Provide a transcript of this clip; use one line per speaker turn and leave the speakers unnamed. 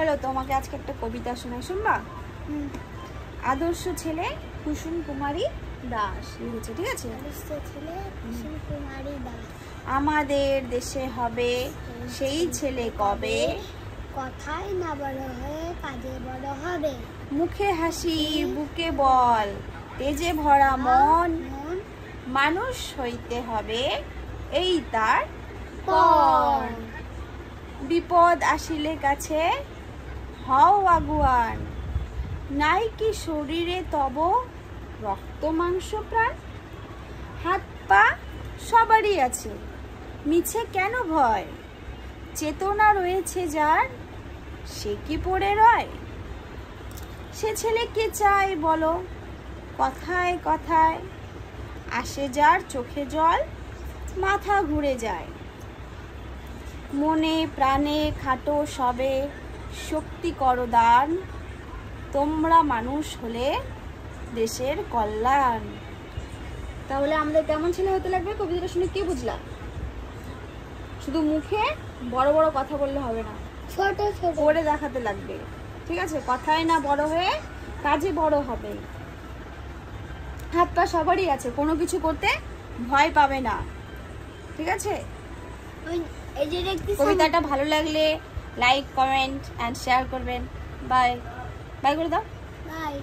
চলো তোমাকে আজকে একটা কবিতা শোনাই, শুনবা? আদর্শ ছেলে কুসুম কুমারী দাস লিখেছে, ঠিক আছে?
আদর্শ ছেলে কুসুম কুমারী দাস।
আমাদের দেশে হবে সেই ছেলে কবে,
কথায় না বড় হয়ে কাজে বড় হবে।
মুখে হাসি বুকে বল তেজে ভরা মন, মানুষ হইতে হবে এই তার পণ। বিপদ আসিলে কাছে হও আগুয়ান, নাই কি শরীরে তব রক্ত মাংস প্রাণ। হাত পা সবারই আছে, মিছে কেন ভয়, চেতনা রয়েছে যার সে কি পড়ে রয়। সে ছেলে কে চায় বলো, কথায় কথায় আসে যার চোখে জল, মাথা ঘুরে যায়। মনে প্রাণে খাটো সবে শক্তি করো দান, তোমরা মানুষ হলে দেশের কল্যাণ। তাহলে আমাদের কেমন ছেলে হতে লাগবে? কবিতাটা শুনে কি বুঝলাম? শুধু মুখে বড় বড় কথা বললে হবে না,
ছোট ছোট
করে দেখাতে লাগবে, ঠিক আছে? কথায় না বড় হয়ে কাজে বড় হবে। হাত পা সবারই আছে, কোনো কিছু করতে ভয় পাবে না, ঠিক আছে?
এই যে দেখতেছেন,
কবিতাটা ভালো লাগলে লাইক কমেন্ট এন্ড শেয়ার করবেন। বাই বাই করে দাও।
বাই।